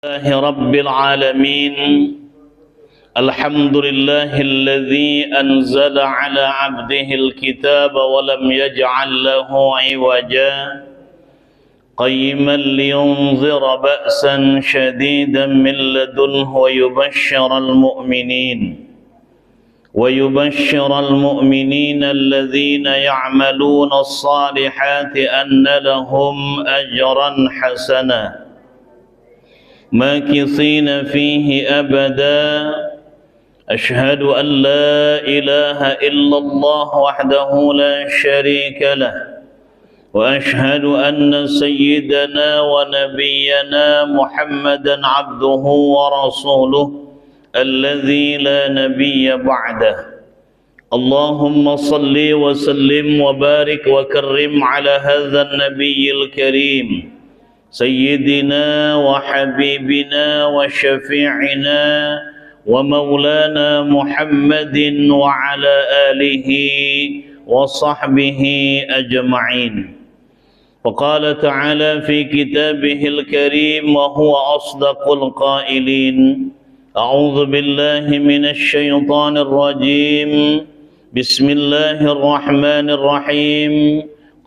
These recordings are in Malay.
لله رب العالمين. الحمد لله الذي أنزل على عبده الكتاب ولم يجعل له عوجا قيما لينذر بأسا شديدا من لدنه ويبشر المؤمنين الذين يعملون الصالحات أن لهم أجرا حسنا ماكثين فيه أبدا. أشهد أن لا إله إلا الله وحده لا شريك له، وأشهد أن سيدنا ونبينا محمدا عبده ورسوله الذي لا نبي بعده. اللهم صل وسلم وبارك وكرم على هذا النبي الكريم سيدنا وحبيبنا وشفيعنا ومولانا محمد وعلى آله وصحبه أجمعين. وقال تعالى في كتابه الكريم وهو أصدق القائلين: أعوذ بالله من الشيطان الرجيم، بسم الله الرحمن الرحيم.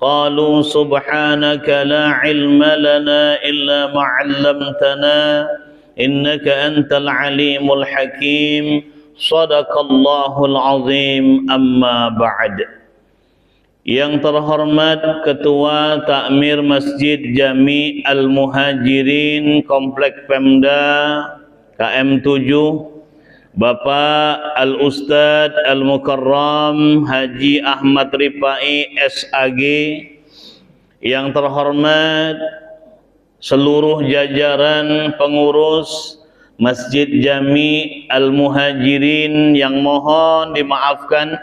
قالوا سبحانك لا علم لنا إلا ما علمتنا إنك أنت العليم الحكيم. صدق الله العظيم. أما بعد. Yang terhormat Ketua Takmir Masjid Jami Al-Muhajirin Komplek Pemda KM7, Bapak Al-Ustadz Al-Mukarram Haji Ahmad Rifai SAG, yang terhormat seluruh jajaran pengurus Masjid Jami Al-Muhajirin, yang mohon dimaafkan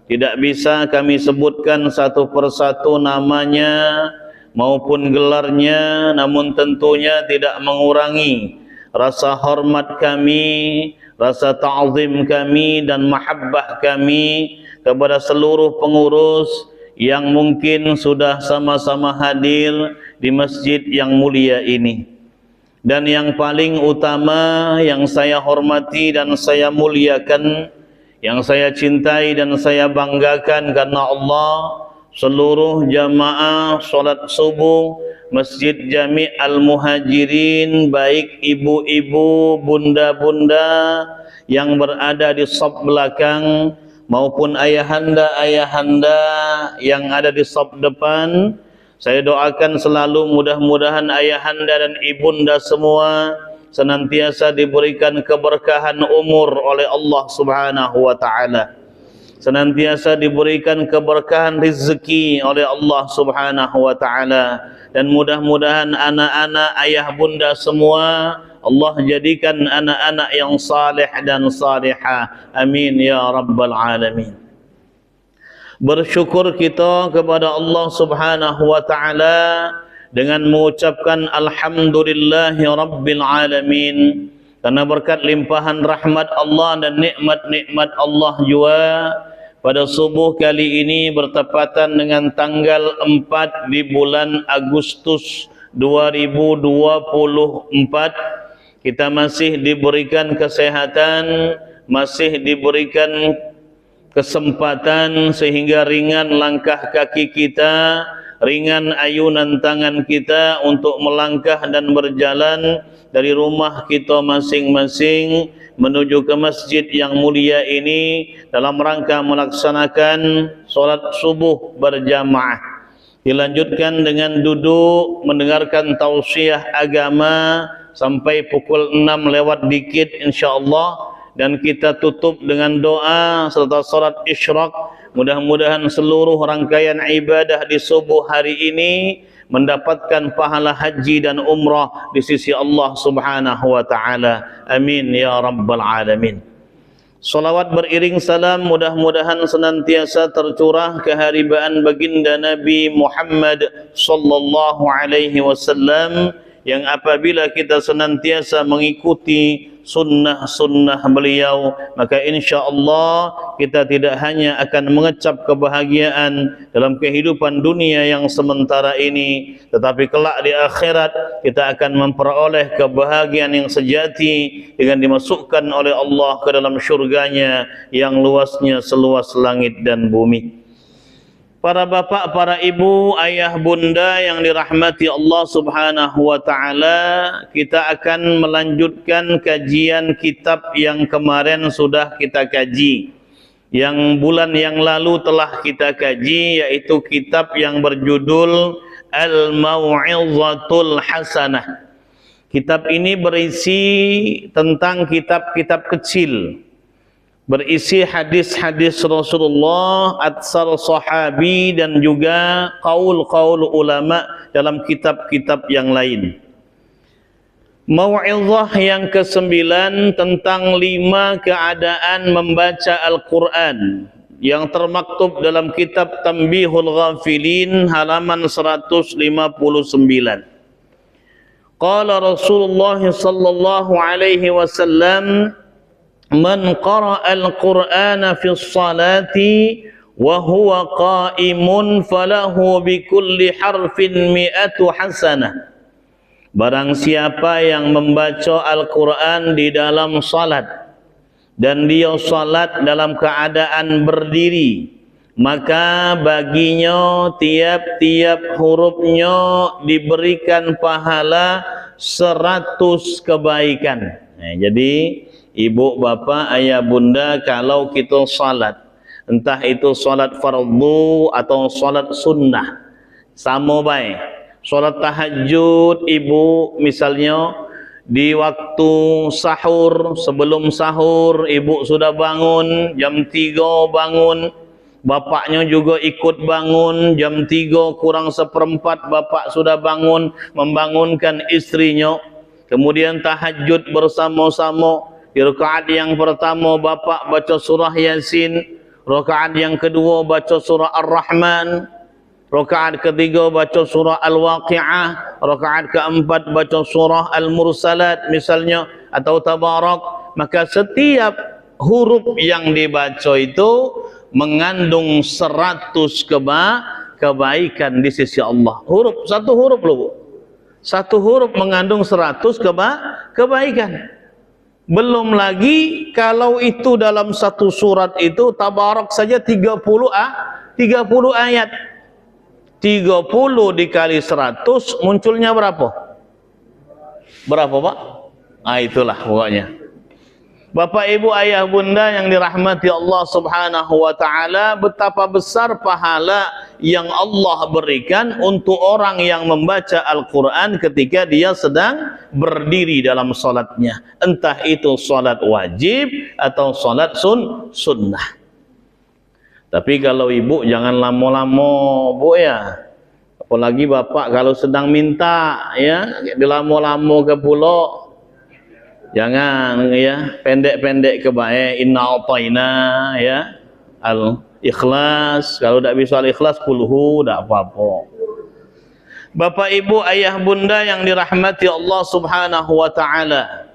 tidak bisa kami sebutkan satu persatu namanya maupun gelarnya, namun tentunya tidak mengurangi rasa hormat kami, rasa ta'zim kami dan mahabbah kami kepada seluruh pengurus yang mungkin sudah sama-sama hadir di masjid yang mulia ini. Dan yang paling utama yang saya hormati dan saya muliakan, yang saya cintai dan saya banggakan karena Allah, seluruh jamaah salat subuh Masjid Jami Al-Muhajirin, baik ibu-ibu, bunda-bunda yang berada di saf belakang maupun ayahanda-ayahanda yang ada di saf depan. Saya doakan selalu mudah-mudahan ayahanda dan ibunda semua senantiasa diberikan keberkahan umur oleh Allah Subhanahu wa taala, senantiasa diberikan keberkahan rezeki oleh Allah Subhanahu wa taala, dan mudah-mudahan anak-anak ayah bunda semua Allah jadikan anak-anak yang saleh dan salihah. Amin ya rabbal alamin. Bersyukur kita kepada Allah Subhanahu wa taala dengan mengucapkan alhamdulillahi rabbil alamin, karena berkat limpahan rahmat Allah dan nikmat-nikmat Allah juga pada subuh kali ini bertepatan dengan tanggal 4 di bulan Agustus 2024, kita masih diberikan kesehatan, masih diberikan kesempatan sehingga ringan langkah kaki kita, ringan ayunan tangan kita untuk melangkah dan berjalan dari rumah kita masing-masing menuju ke masjid yang mulia ini dalam rangka melaksanakan solat subuh berjamaah. Dilanjutkan dengan duduk mendengarkan tausiah agama sampai pukul 6 lewat dikit insyaallah, dan kita tutup dengan doa serta salat isyraq. Mudah-mudahan seluruh rangkaian ibadah di subuh hari ini mendapatkan pahala haji dan umrah di sisi Allah Subhanahu wa taala. Amin ya rabbal alamin. Salawat beriring salam mudah-mudahan senantiasa tercurah keharibaan baginda Nabi Muhammad sallallahu alaihi wasallam, yang apabila kita senantiasa mengikuti sunnah-sunnah beliau, maka insya-Allah kita tidak hanya akan mengecap kebahagiaan dalam kehidupan dunia yang sementara ini, tetapi kelak di akhirat kita akan memperoleh kebahagiaan yang sejati dengan dimasukkan oleh Allah ke dalam syurganya yang luasnya seluas langit dan bumi. Para bapak, para ibu, ayah, bunda yang dirahmati Allah Subhanahu wa taala, kita akan melanjutkan kajian kitab yang kemarin sudah kita kaji. Yang bulan yang lalu telah kita kaji, yaitu kitab yang berjudul Al-Mau'izatul Hasanah. Kitab ini berisi tentang kitab-kitab kecil, berisi hadis-hadis Rasulullah, atsar sahabi, dan juga qaul-qaul ulama dalam kitab-kitab yang lain. Mau'izah yang ke-9 tentang 5 keadaan membaca Al-Quran yang termaktub dalam kitab Tanbihul Ghafilin halaman 159. Qala Rasulullah sallallahu alaihi wasallam, man qara'a al-Qur'ana fi sholati wa huwa qa'imun falahu bi kulli harfin mi'atu hasanah. Barang siapa yang membaca Al-Quran di dalam salat dan dia salat dalam keadaan berdiri, maka baginya tiap-tiap hurufnya diberikan pahala 100 kebaikan. Nah, jadi ibu, bapa, ayah, bunda, kalau kita salat, entah itu salat fardu atau salat sunnah, sama baik. Salat tahajud, ibu misalnya di waktu sahur, sebelum sahur ibu sudah bangun, jam 3 bangun, bapaknya juga ikut bangun, jam 3 kurang seperempat bapak sudah bangun, membangunkan istrinya, kemudian tahajud bersama-sama. Di rakaat yang pertama bapak baca surah Yasin, rakaat yang kedua baca surah Ar-Rahman, rakaat ketiga baca surah Al-Waqi'ah, rakaat keempat baca surah Al-Mursalat misalnya, atau Tabarak. Maka setiap huruf yang dibaca itu mengandung 100 kebaikan di sisi Allah. Satu huruf loh, Bu. Satu huruf mengandung 100 kebaikan. Belum lagi kalau itu dalam satu surat itu Tabarak saja 30 ayat. 30 dikali 100 munculnya berapa? Berapa, Pak? Nah, itulah pokoknya. Bapak, ibu, ayah, bunda yang dirahmati Allah Subhanahu wa taala, betapa besar pahala yang Allah berikan untuk orang yang membaca Al-Quran ketika dia sedang berdiri dalam salatnya, entah itu salat wajib atau salat sunnah. Tapi kalau ibu jangan lama-lama, Bu, ya. Apalagi bapak kalau sedang minta, ya, dilamo-lamo ke pulau. Jangan, ya, pendek-pendek ke baik. Inna a'tayna, ya, Al-Ikhlas. Kalau tidak bisa Al-Ikhlas, kulhu, tidak apa-apa. Bapak, ibu, ayah, bunda yang dirahmati Allah Subhanahu wa taala.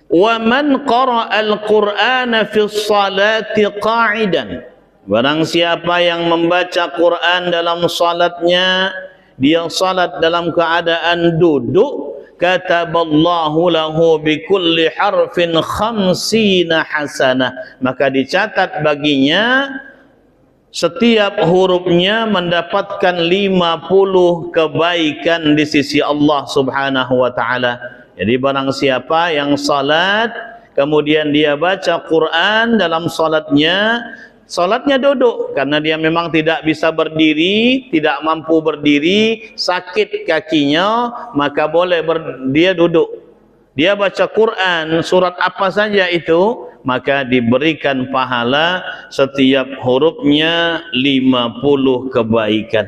Wa man qara'a al-Qur'ana fi sholati qa'idan. Barang siapa yang membaca Quran dalam salatnya, dia salat dalam keadaan duduk, kataballahu lahu bikulli harfin 50 hasanah, maka dicatat baginya setiap hurufnya mendapatkan 50 kebaikan di sisi Allah Subhanahu wa taala. Jadi barang siapa yang salat kemudian dia baca Quran dalam salatnya duduk karena dia memang tidak bisa berdiri, tidak mampu berdiri, sakit kakinya, maka boleh dia duduk. Dia baca Quran surat apa saja itu, maka diberikan pahala setiap hurufnya 50 kebaikan.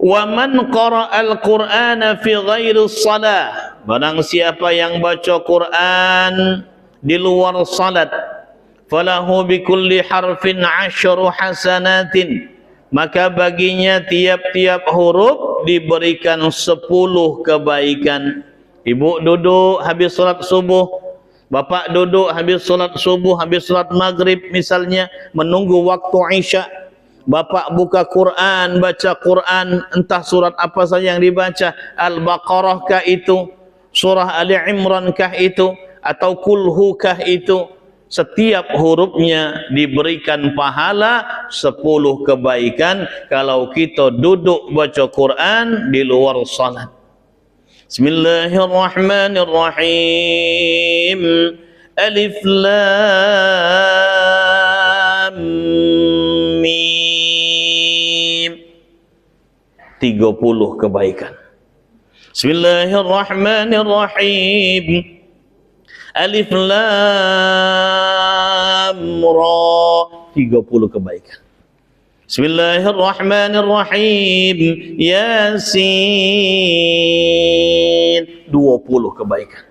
Wa man qara'al Qur'ana fi ghairi shalah, barang siapa yang baca Quran di luar salat, falahu bikulli harfin 10 hasanatin, maka baginya tiap-tiap huruf diberikan 10 kebaikan. Ibu duduk habis solat subuh, bapak duduk habis solat subuh, habis solat maghrib misalnya, menunggu waktu isya. Bapak buka Quran, baca Quran, entah surat apa saja yang dibaca, Al-Baqarah kah itu, surah Ali Imran kah itu, atau Kulhu kah itu, setiap hurufnya diberikan pahala 10 kebaikan kalau kita duduk baca Quran di luar salat. Bismillahirrahmanirrahim. Alif Lam Mim. 30 kebaikan. Bismillahirrahmanirrahim. Alif Lam Ra. 30 kebaikan. Bismillahirrahmanirrahim. Yasin. 20 kebaikan.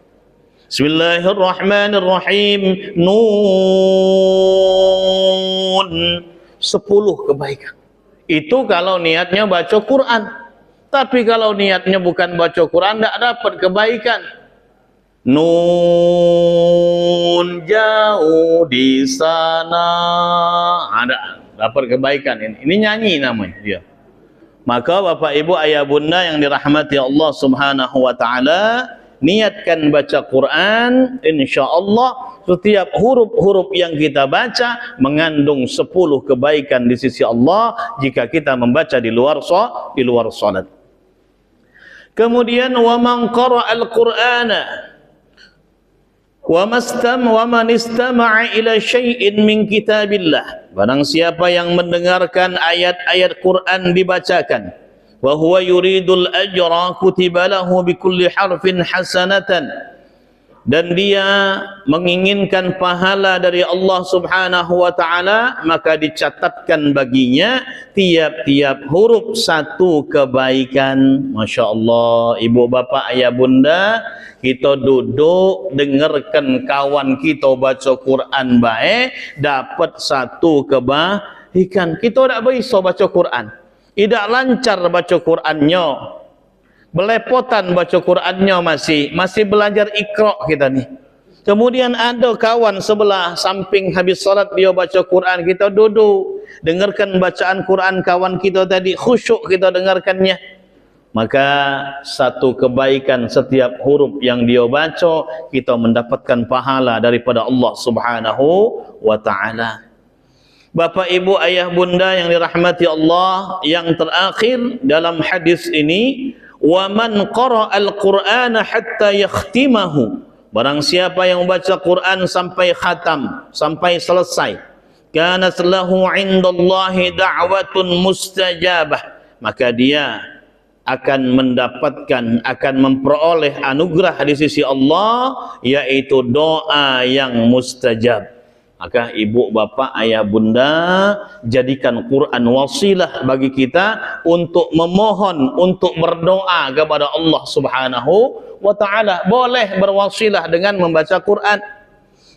Bismillahirrahmanirrahim. Nun. 10 kebaikan. Itu kalau niatnya baca Quran. Tapi kalau niatnya bukan baca Quran, tidak dapat kebaikan. Nun jauh di sana, ada dapat kebaikan ini. Ini nyanyi namanya dia. Maka Bapak Ibu ayah bunda yang dirahmati Allah Subhanahu wa taala, niatkan baca Quran, insyaallah setiap huruf-huruf yang kita baca mengandung 10 kebaikan di sisi Allah jika kita membaca di luar salat. Kemudian wa man qara'al Qur'ana wa man istama'a ila syai'in min kitabillah, barang siapa yang mendengarkan ayat-ayat Quran dibacakan, wa huwa yuridul ajra kutiba lahu bi kulli harfin hasanatan, dan dia menginginkan pahala dari Allah Subhanahu wa taala, maka dicatatkan baginya tiap-tiap huruf 1 kebaikan. Masya Allah, ibu bapak ayah bunda, kita duduk dengarkan kawan kita baca Quran baik, dapat 1 kebaikan. Kita tak bisa baca Quran, tidak lancar baca Qurannya, belepotan baca Qurannya, masih belajar Iqra kita nih. Kemudian ada kawan sebelah samping habis salat dia baca Quran, kita duduk dengarkan bacaan Quran kawan kita tadi, khusyuk kita dengarkannya, maka 1 kebaikan setiap huruf yang dia baca, kita mendapatkan pahala daripada Allah Subhanahu wa taala. Bapak ibu ayah bunda yang dirahmati Allah, yang terakhir dalam hadis ini, wa man qara'al Qur'ana hatta yakhtimahu, barang siapa yang membaca Quran sampai khatam, sampai selesai, kanat lahu 'indallahi da'watun mustajabah, maka dia akan mendapatkan, akan memperoleh anugerah di sisi Allah, yaitu doa yang mustajab. Maka ibu bapak ayah bunda, jadikan Quran wasilah bagi kita untuk memohon, untuk berdoa kepada Allah Subhanahu wa taala. Boleh berwasilah dengan membaca Quran.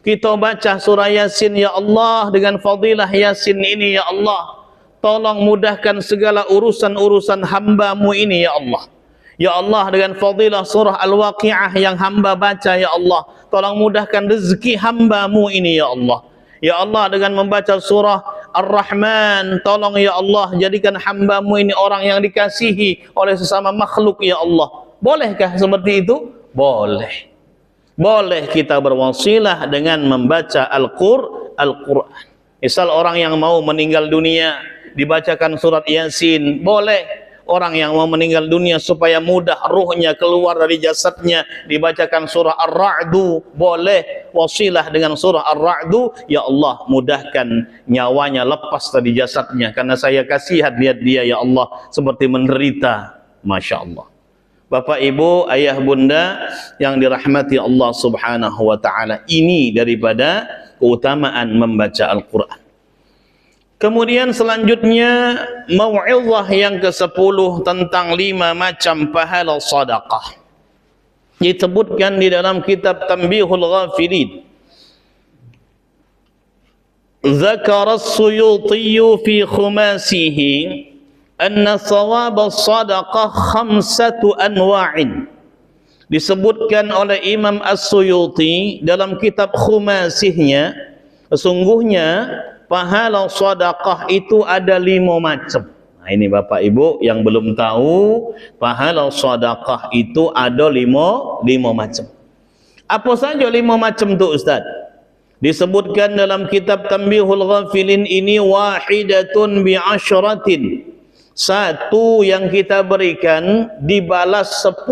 Kita baca surah Yasin, ya Allah, dengan fadilah Yasin ini, ya Allah, tolong mudahkan segala urusan-urusan hamba-Mu ini, ya Allah. Ya Allah, dengan fadilah surah Al-Waqi'ah yang hamba baca, ya Allah, tolong mudahkan rezeki hamba-Mu ini, ya Allah. Ya Allah, dengan membaca surah Ar-Rahman, tolong ya Allah jadikan hamba-Mu ini orang yang dikasihi oleh sesama makhluk, ya Allah. Bolehkah seperti itu? Boleh. Boleh kita berwasilah dengan membaca Al-Quran. Misal orang yang mau meninggal dunia, dibacakan surat Yasin, boleh. Orang yang mau meninggal dunia supaya mudah ruhnya keluar dari jasadnya, dibacakan surah Ar-Ra'du, boleh wasilah dengan surah Ar-Ra'du, ya Allah mudahkan nyawanya lepas dari jasadnya, karena saya kasihan lihat dia, ya Allah, seperti menderita. Masya Allah. Bapak ibu ayah bunda yang dirahmati Allah Subhanahu wa ta'ala, ini daripada keutamaan membaca Al-Quran. Kemudian selanjutnya mau'izah yang ke-10 tentang 5 macam pahala sedekah. Disebutkan di dalam kitab Tanbihul Ghafilin. Zakara as-Suyuti fi khumasihi anna thawab as-sadaqah khamsatu anwa'in. Disebutkan oleh Imam As-Suyuti dalam kitab Khumasihnya, sesungguhnya pahala sedekah itu ada 5 macam. Nah, ini Bapak Ibu yang belum tahu, pahala sedekah itu ada 5 macam. Apa saja 5 macam itu Ustaz? Disebutkan dalam kitab Tanbihul Ghafilin ini, wahidatun bi'asyratin. Satu yang kita berikan dibalas 10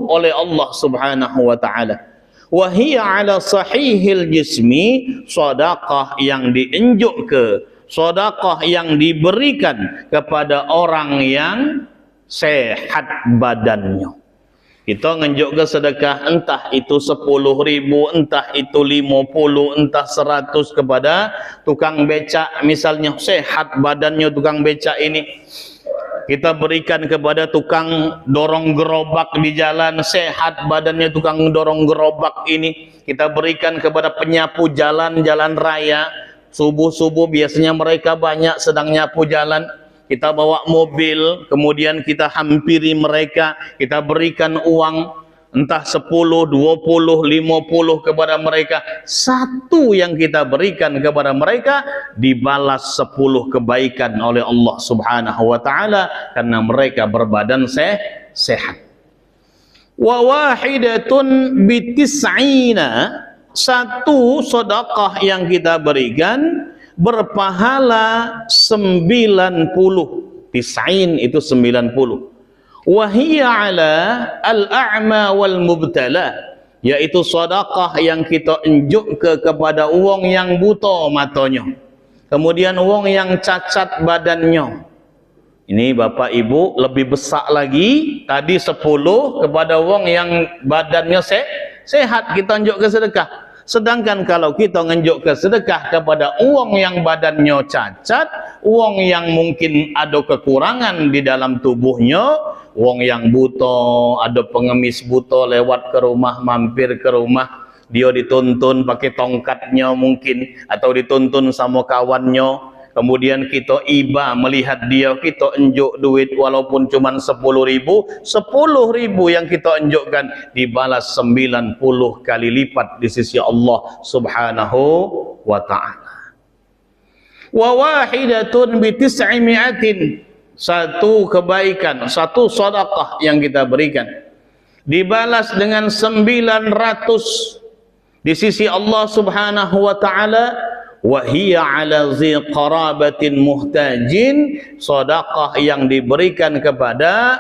oleh Allah Subhanahu wa taala. Wa hiya ala sahihil jismi, sedekah yang diunjuk ke, sedekah yang diberikan kepada orang yang sehat badannya. Kita ngenjuk ke sedekah entah itu 10.000, entah itu 50, entah 100 kepada tukang becak misalnya, sehat badannya tukang becak ini. Kita berikan kepada tukang dorong gerobak di jalan, sehat badannya tukang dorong gerobak ini. Kita berikan kepada penyapu jalan raya. Subuh-subuh biasanya mereka banyak sedang nyapu jalan. Kita bawa mobil, kemudian kita hampiri mereka, kita berikan uang entah 10, 20, 50 kepada mereka. Satu yang kita berikan kepada mereka dibalas 10 kebaikan oleh Allah Subhanahu wa taala karena mereka berbadan sehat. Wa wahidatun bitis'ina, satu sedekah yang kita berikan berpahala 90. Tis'in itu 90. Wahiyya ala al-a'ma wal mubtala, yaitu sedekah yang kita unjuk kepada wong yang buta matanya, kemudian wong yang cacat badannya. Ini Bapak Ibu lebih besar lagi, tadi 10 kepada wong yang badannya sehat kita unjuk ke sedekah. Sedangkan kalau kita ngenjuk ke sedekah kepada uang yang badannya cacat, uang yang mungkin ada kekurangan di dalam tubuhnya, uang yang buta, ada pengemis buta lewat ke rumah, mampir ke rumah, dia dituntun pakai tongkatnya mungkin, atau dituntun sama kawannya, kemudian kita iba melihat dia, kita unjuk duit walaupun cuma 10.000, 10.000 yang kita unjukkan dibalas 90 kali lipat di sisi Allah Subhanahu wa ta'ala. Wa wahidatun bi 900, satu kebaikan, satu sedekah yang kita berikan dibalas dengan 900 di sisi Allah Subhanahu wa ta'ala. Wahiyya ala zi qarabatin muhtajin, sedekah yang diberikan kepada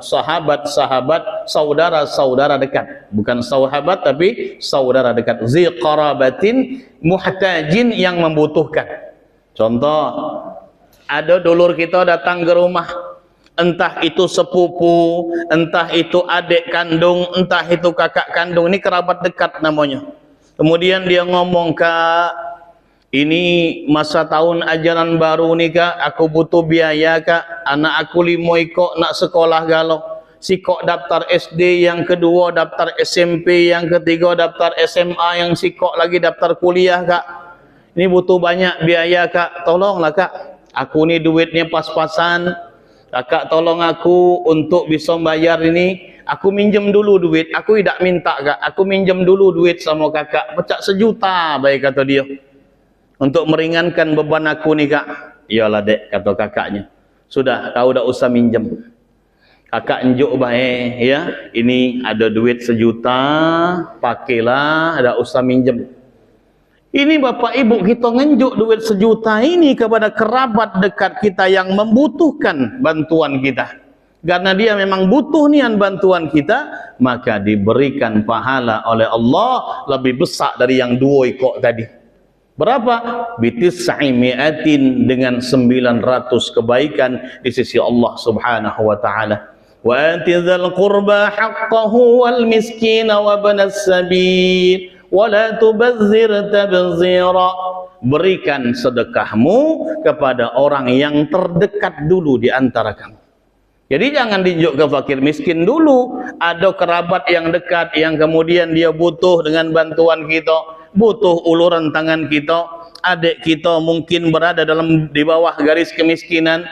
sahabat-sahabat, saudara-saudara dekat, bukan sahabat tapi saudara dekat. Zi qarabatin muhtajin, yang membutuhkan. Contoh, ada dulur kita datang ke rumah, entah itu sepupu, entah itu adik kandung, entah itu kakak kandung, ini kerabat dekat namanya. Kemudian dia ngomong, Kak, ini masa tahun ajaran baru nih Kak, aku butuh biaya Kak, anak aku 5 ikut nak sekolah galau, si kok daftar SD, yang kedua daftar SMP, yang ketiga daftar SMA, yang si kok lagi daftar kuliah Kak, ini butuh banyak biaya Kak, tolonglah Kak, aku nih duitnya pas-pasan, Kakak tolong aku untuk bisa bayar ini, aku minjem dulu duit, aku tidak minta Kak, aku minjem dulu duit sama kakak, pecah 1 juta baik kata dia, untuk meringankan beban aku nih Kak. Iyalah dek, kata kakaknya, sudah kau dah usah minjem, kakak unjuk baik ya, ini ada duit 1 juta, pakailah, dah usah minjem. Ini Bapak Ibu, kita ngenjuk duit 1 juta ini kepada kerabat dekat kita yang membutuhkan bantuan kita, karena dia memang butuh nian bantuan kita, maka diberikan pahala oleh Allah lebih besar dari yang 2 ikut tadi. Berapa? Bitis'imi'atin, dengan 900 kebaikan di sisi Allah Subhanahu wa ta'ala. Wa atizal qurba haqqahu wal miskina wa banas sabil wa la tubazzir tabzira. Berikan sedekahmu kepada orang yang terdekat dulu di antara kamu. Jadi jangan diunjuk ke fakir miskin dulu. Ada kerabat yang dekat yang kemudian dia butuh dengan bantuan kita, butuh uluran tangan kita. adik kita mungkin berada di bawah garis kemiskinan,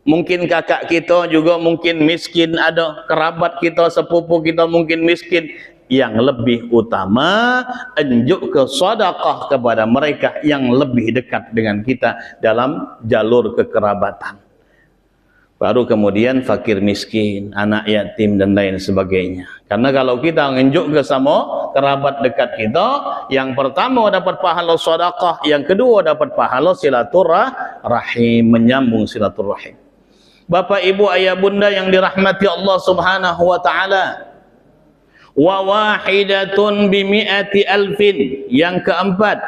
mungkin kakak kita juga mungkin miskin, ada kerabat kita, sepupu kita mungkin miskin. Yang lebih utama, unjuk ke sedekah kepada mereka yang lebih dekat dengan kita dalam jalur kekerabatan. Baru kemudian fakir miskin, anak yatim dan lain sebagainya. Karena kalau kita unjuk ke sama kerabat dekat kita, yang pertama dapat pahala sedekah, yang kedua dapat pahala silaturahim, menyambung silaturahim. Bapak, ibu, ayah, bunda yang dirahmati Allah Subhanahu wa taala. Wa wahidatun bimi'ati alfin. Yang keempat,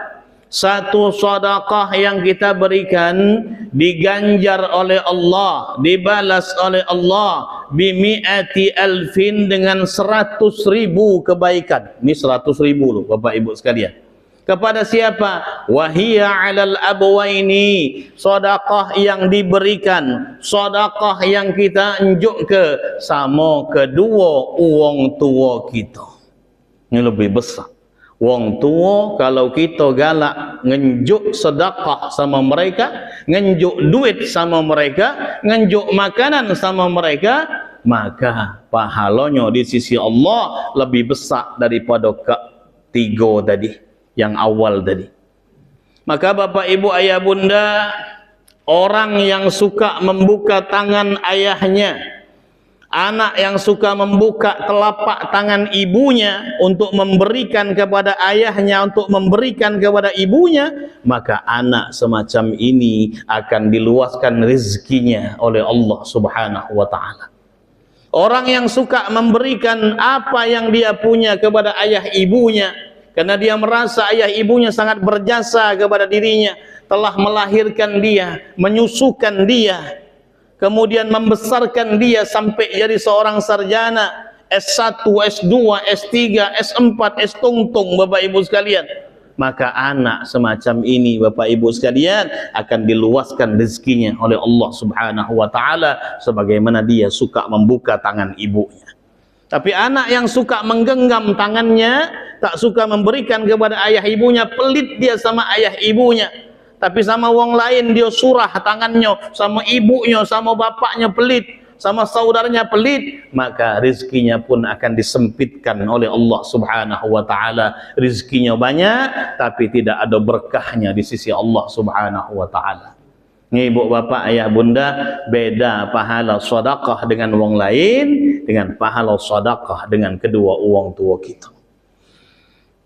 satu sedekah yang kita berikan diganjar oleh Allah, dibalas oleh Allah bimi'ati alfin dengan 100.000 kebaikan. Ini 100.000 loh Bapak Ibu sekalian. Kepada siapa? Wahia 'alal abwaini, sedekah yang diberikan, sedekah yang kita unjuk ke sama kedua wong tua kita. Ini lebih besar. Wong tua kalau kita galak ngenjuk sedekah sama mereka, ngenjuk duit sama mereka, ngenjuk makanan sama mereka, maka pahalanya di sisi Allah lebih besar daripada ketiga tadi, yang awal tadi. Maka Bapak, Ibu, ayah, bunda, orang yang suka membuka tangan ayahnya, anak yang suka membuka telapak tangan ibunya untuk memberikan kepada ayahnya, untuk memberikan kepada ibunya, maka anak semacam ini akan diluaskan rezekinya oleh Allah Subhanahu wa ta'ala. Orang yang suka memberikan apa yang dia punya kepada ayah ibunya, karena dia merasa ayah ibunya sangat berjasa kepada dirinya, telah melahirkan dia, menyusukan dia, kemudian membesarkan dia sampai jadi seorang sarjana S1, S2, S3, S4, S tungtung Bapak Ibu sekalian. Maka anak semacam ini Bapak Ibu sekalian akan diluaskan rezekinya oleh Allah Subhanahu wa ta'ala sebagaimana dia suka membuka tangan ibunya. Tapi anak yang suka menggenggam tangannya, tak suka memberikan kepada ayah ibunya, pelit dia sama ayah ibunya, tapi sama wong lain dia surah tangannya, sama ibunya, sama bapaknya pelit, sama saudaranya pelit, maka rezekinya pun akan disempitkan oleh Allah Subhanahu wa ta'ala. Rezekinya banyak tapi tidak ada berkahnya di sisi Allah Subhanahu wa ta'ala. Ibu, bapak, ayah, bunda, beda pahala sedekah dengan wong lain dengan pahala sedekah dengan kedua wong tua kita.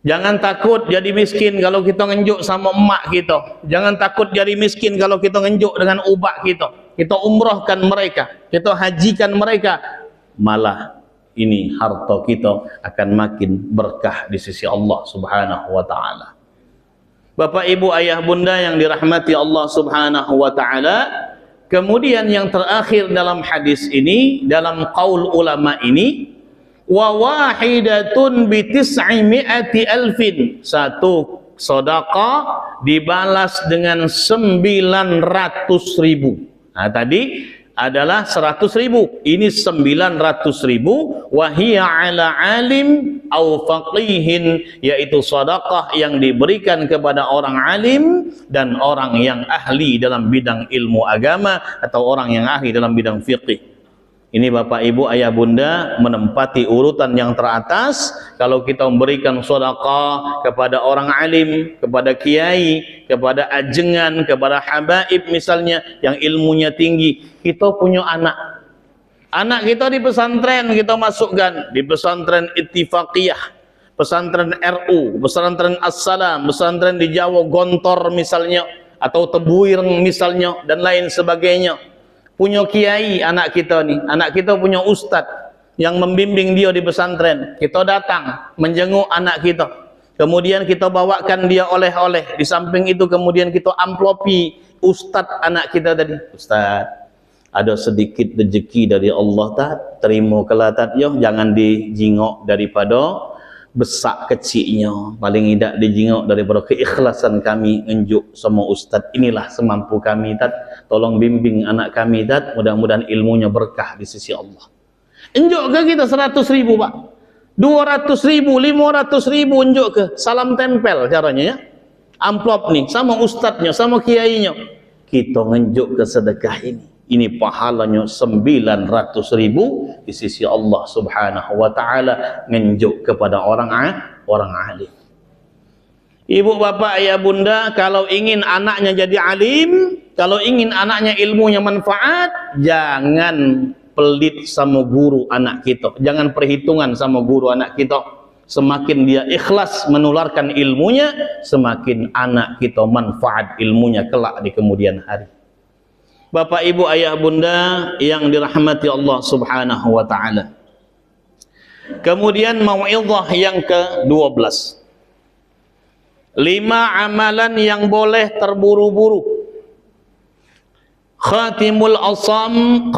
Jangan takut jadi miskin kalau kita ngenjuk sama emak kita. Jangan takut jadi miskin kalau kita ngenjuk dengan ubak kita. Kita umrahkan mereka, kita hajikan mereka. Malah ini harta kita akan makin berkah di sisi Allah Subhanahu wa ta'ala. Bapak, ibu, ayah, bunda yang dirahmati Allah Subhanahu wa ta'ala. Kemudian yang terakhir dalam hadis ini, dalam qaul ulama ini, wa wahidatun bi 900.000. Satu sedekah dibalas dengan 900.000. Nah, tadi adalah 100.000, ini 900.000. Wahia 'ala alim au faqihin, yaitu sedekah yang diberikan kepada orang alim dan orang yang ahli dalam bidang ilmu agama atau orang yang ahli dalam bidang fiqih. Ini Bapak, Ibu, ayah, bunda menempati urutan yang teratas. Kalau kita memberikan sedekah kepada orang alim, kepada kiai, kepada ajengan, kepada habaib misalnya yang ilmunya tinggi, kita punya anak kita di pesantren, kita masukkan di pesantren Ittifaqiyah, pesantren RU, pesantren As-Salam, pesantren di Jawa Gontor misalnya, atau Tebuireng misalnya, dan lain sebagainya. Punya kiai anak kita nih, anak kita punya ustadz yang membimbing dia di pesantren. Kita datang menjenguk anak kita, kemudian kita bawakan dia oleh-oleh. Di samping itu kemudian kita amplopi ustadz anak kita tadi. Ustadz, ada sedikit rezeki dari Allah, tat, terima kelatat yo, jangan dijingok daripada besak kecilnya, paling tidak dijingok daripada keikhlasan kami ngenjuk sama ustaz. Inilah semampu kami, tat, tolong bimbing anak kami, tat, mudah-mudahan ilmunya berkah di sisi Allah. Unjuk ke kita 100.000 Pak, 200.000, 500.000 unjuk ke, salam tempel caranya ya. amplop nih, sama ustadznya, sama kiainya. Kita ngenjuk ke sedekah ini. Ini pahalanya 900.000 di sisi Allah Subhanahu wa taala, ngenjuk kepada orang alim. Ibu bapak ayah bunda, kalau ingin anaknya jadi alim, kalau ingin anaknya ilmunya manfaat, jangan pelit sama guru anak kita, jangan perhitungan sama guru anak kita. Semakin dia ikhlas menularkan ilmunya, semakin anak kita manfaat ilmunya kelak di kemudian hari. Bapak ibu ayah bunda yang dirahmati Allah Subhanahu wa taala. Kemudian mau'izah yang ke-12. 5 amalan yang boleh terburu-buru. Khatimul Asam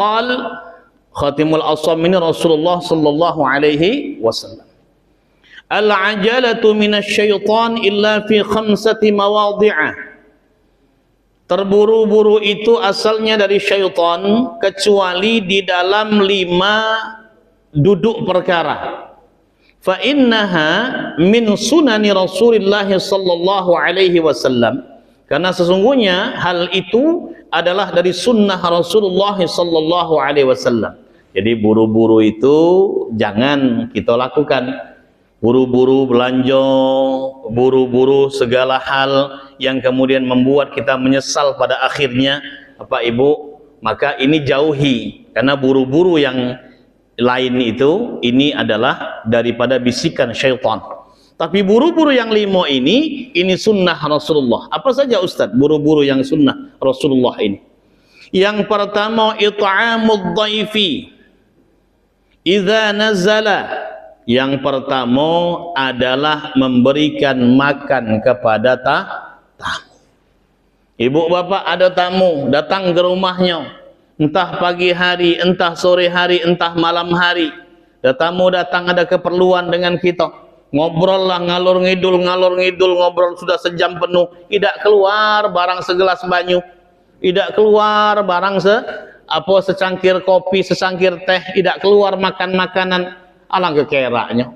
Khatimul Asam ini Rasulullah sallallahu alaihi wasallam. Al-ajalatu minasyaitan illa fi 5 mawadhi'ah. Terburu-buru itu asalnya dari syaitan kecuali di dalam 5 duduk perkara. Fa innaha min sunani Rasulillah sallallahu alaihi wasallam. Karena sesungguhnya hal itu adalah dari sunnah Rasulullah sallallahu alaihi wasallam. Jadi buru-buru itu jangan kita lakukan. Buru-buru belanja, buru-buru segala hal yang kemudian membuat kita menyesal pada akhirnya, Bapak Ibu, maka ini jauhi. Karena buru-buru yang lain itu, ini adalah daripada bisikan syaitan. Tapi buru-buru yang 5 ini sunnah Rasulullah. Apa saja Ustaz buru-buru yang sunnah Rasulullah ini? Yang pertama, it'amud dhaifi idza nazala. Yang pertama adalah memberikan makan kepada tamu. Ibu bapak ada tamu datang ke rumahnya, entah pagi hari, entah sore hari, entah malam hari. Tamu datang ada keperluan dengan kita, ngobrol lah ngalur ngidul, ngobrol sudah sejam penuh, tidak keluar barang segelas banyu, tidak keluar barang secangkir kopi, secangkir teh, tidak keluar makan makanan. Alangkah keraknya.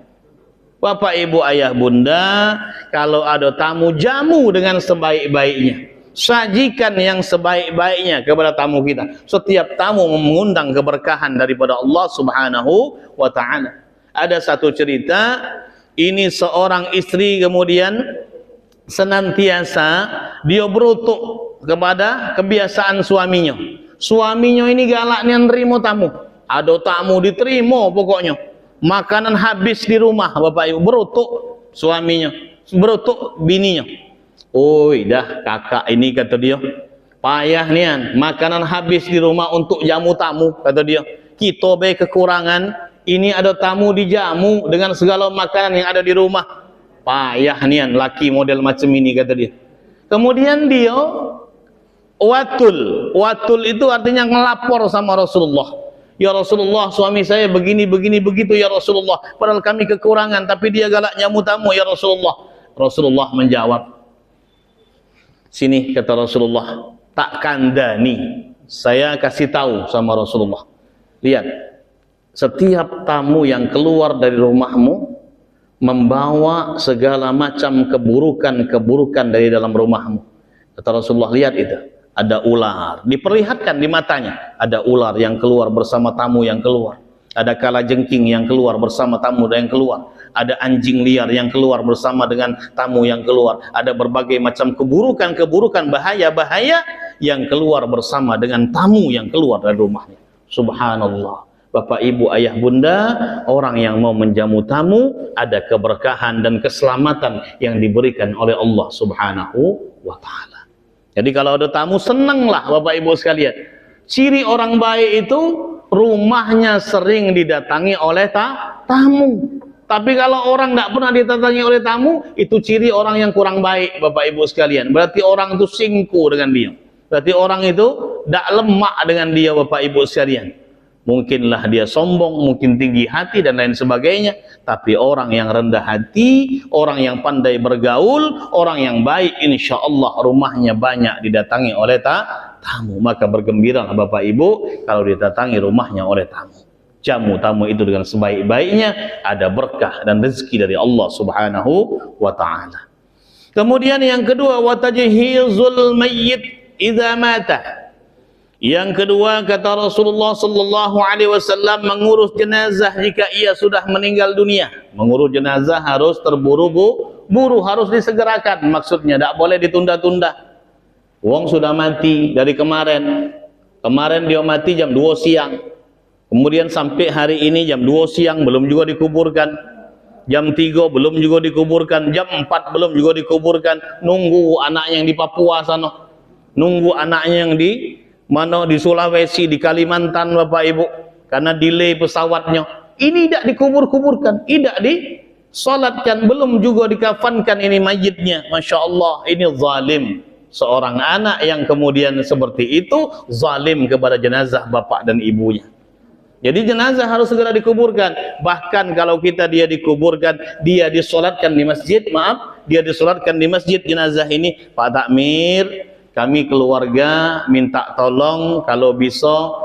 Bapak ibu ayah bunda, kalau ada tamu, jamu dengan sebaik-baiknya, sajikan yang sebaik-baiknya kepada tamu kita. Setiap tamu mengundang keberkahan daripada Allah Subhanahu wa ta'ala. Ada satu cerita, ini seorang istri kemudian senantiasa dia berutuk kepada kebiasaan suaminya. Suaminya ini galaknya nerima tamu. Ada tamu diterima pokoknya. Makanan habis di rumah, Bapak Ibu, berutuk suaminya, berutuk bininya. Oi, dah kakak ini, kata dia, payah nian, makanan habis di rumah untuk jamu tamu, kata dia. Kita be kekurangan, ini ada tamu dijamu dengan segala makanan yang ada di rumah. Payah nian, laki model macam ini, kata dia. Kemudian dia watul itu artinya ngelapor sama Rasulullah. Ya Rasulullah, suami saya begini begitu ya Rasulullah, padahal kami kekurangan, tapi dia galak nyamu tamu ya Rasulullah. Rasulullah menjawab, sini kata Rasulullah, tak kandani, saya kasih tahu sama Rasulullah, lihat, setiap tamu yang keluar dari rumahmu membawa segala macam keburukan dari dalam rumahmu. Kata Rasulullah, lihat itu, ada ular, diperlihatkan di matanya, ada ular yang keluar bersama tamu yang keluar, ada kalajengking yang keluar bersama tamu yang keluar, ada anjing liar yang keluar bersama dengan tamu yang keluar, ada berbagai macam keburukan, bahaya-bahaya yang keluar bersama dengan tamu yang keluar dari rumahnya. Subhanallah. Bapak ibu ayah bunda, orang yang mau menjamu tamu ada keberkahan dan keselamatan yang diberikan oleh Allah Subhanahu wa ta'ala. Jadi kalau ada tamu, senanglah Bapak Ibu sekalian. Ciri orang baik itu rumahnya sering didatangi oleh tamu. Tapi kalau orang tidak pernah didatangi oleh tamu, itu ciri orang yang kurang baik Bapak Ibu sekalian. Berarti orang itu singku dengan dia. Berarti orang itu tidak lemak dengan dia Bapak Ibu sekalian. Mungkinlah dia sombong, mungkin tinggi hati dan lain sebagainya. Tapi orang yang rendah hati, orang yang pandai bergaul, orang yang baik, insya Allah rumahnya banyak didatangi oleh tamu. Maka bergembiralah Bapak Ibu kalau didatangi rumahnya oleh tamu. Jamu tamu itu dengan sebaik-baiknya, ada berkah dan rezeki dari Allah Subhanahu wa ta'ala. Kemudian yang kedua, wa tajhizul mayyit idza mata. Yang kedua, kata Rasulullah sallallahu alaihi wasallam, mengurus jenazah jika ia sudah meninggal dunia. Mengurus jenazah harus terburu-buru, harus disegerakan. Maksudnya tidak boleh ditunda-tunda. Wong sudah mati dari kemarin. Kemarin dia mati jam 2 siang. Kemudian sampai hari ini jam 2 siang belum juga dikuburkan. Jam 3 belum juga dikuburkan, jam 4 belum juga dikuburkan. Nunggu anaknya yang di Papua sana, nunggu anaknya yang di mana, di Sulawesi, di Kalimantan, Bapak Ibu, karena delay pesawatnya. Ini tidak dikubur-kuburkan, tidak disolatkan, belum juga dikafankan ini mayitnya. Masya Allah, ini zalim. Seorang anak yang kemudian seperti itu zalim kepada jenazah bapak dan ibunya. Jadi jenazah harus segera dikuburkan. Bahkan kalau dia dikuburkan, dia disolatkan di masjid, dia disolatkan di masjid jenazah ini. Pak Takmir, kami keluarga minta tolong kalau bisa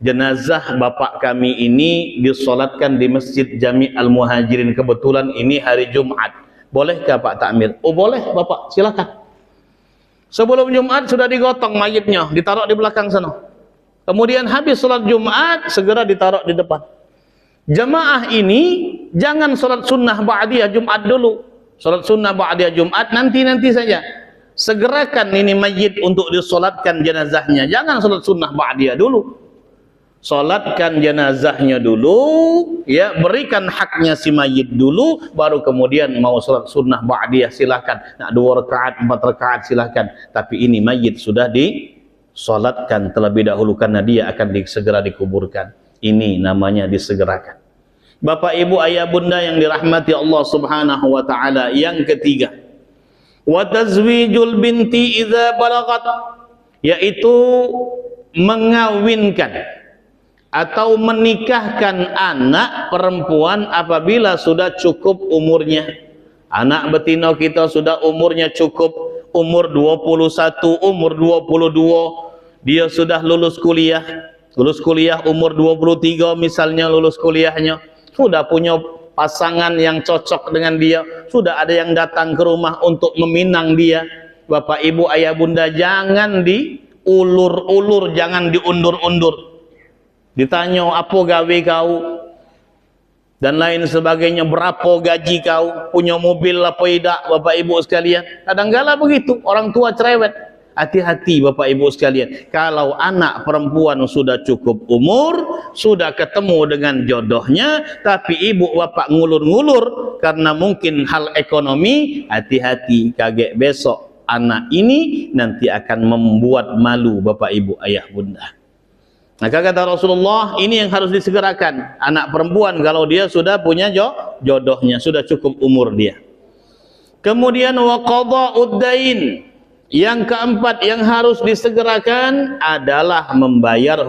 jenazah bapak kami ini disolatkan di Masjid Jami' Al-Muhajirin. Kebetulan ini hari Jumat. Bolehkah Pak Takmir? Oh boleh Bapak, silakan. Sebelum Jumat sudah digotong mayitnya, ditaruh di belakang sana. Kemudian habis sholat Jumat, segera ditaruh di depan. Jamaah ini jangan sholat sunnah ba'diyah Jumat dulu. Sholat sunnah ba'diyah Jumat nanti-nanti saja. Segerakan ini mayit untuk disolatkan jenazahnya. Jangan sholat sunnah ba'diyah dulu. Solatkan jenazahnya dulu, ya, berikan haknya si mayit dulu, baru kemudian mau sholat sunnah ba'diyah silahkan. Nak 2 rakaat, 4 rakaat silahkan. Tapi ini mayit sudah disolatkan terlebih dahulu karena dia akan segera dikuburkan. Ini namanya disegerakan. Bapak Ibu ayah bunda yang dirahmati Allah Subhanahu wa taala, yang ketiga, wa tazwijul binti idza balagat, yaitu mengawinkan atau menikahkan anak perempuan apabila sudah cukup umurnya. Anak betina kita sudah umurnya cukup, umur 21, umur 22, dia sudah lulus kuliah umur 23 misalnya, lulus kuliahnya, sudah punya pasangan yang cocok dengan dia, sudah ada yang datang ke rumah untuk meminang dia. Bapak Ibu ayah bunda, jangan diulur-ulur, jangan diundur-undur. Ditanya apa gawe kau dan lain sebagainya, berapa gaji kau, punya mobil apa tidak, Bapak Ibu sekalian. Kadang-kala begitu orang tua cerewet. Hati-hati Bapak Ibu sekalian, kalau anak perempuan sudah cukup umur, sudah ketemu dengan jodohnya, tapi ibu bapak ngulur-ngulur karena mungkin hal ekonomi, hati-hati, kaget besok anak ini nanti akan membuat malu Bapak Ibu ayah bunda. Maka kata Rasulullah, ini yang harus disegerakan. Anak perempuan kalau dia sudah punya jodohnya, sudah cukup umur dia. Kemudian wa qada'ud dain. Yang keempat yang harus disegerakan adalah membayar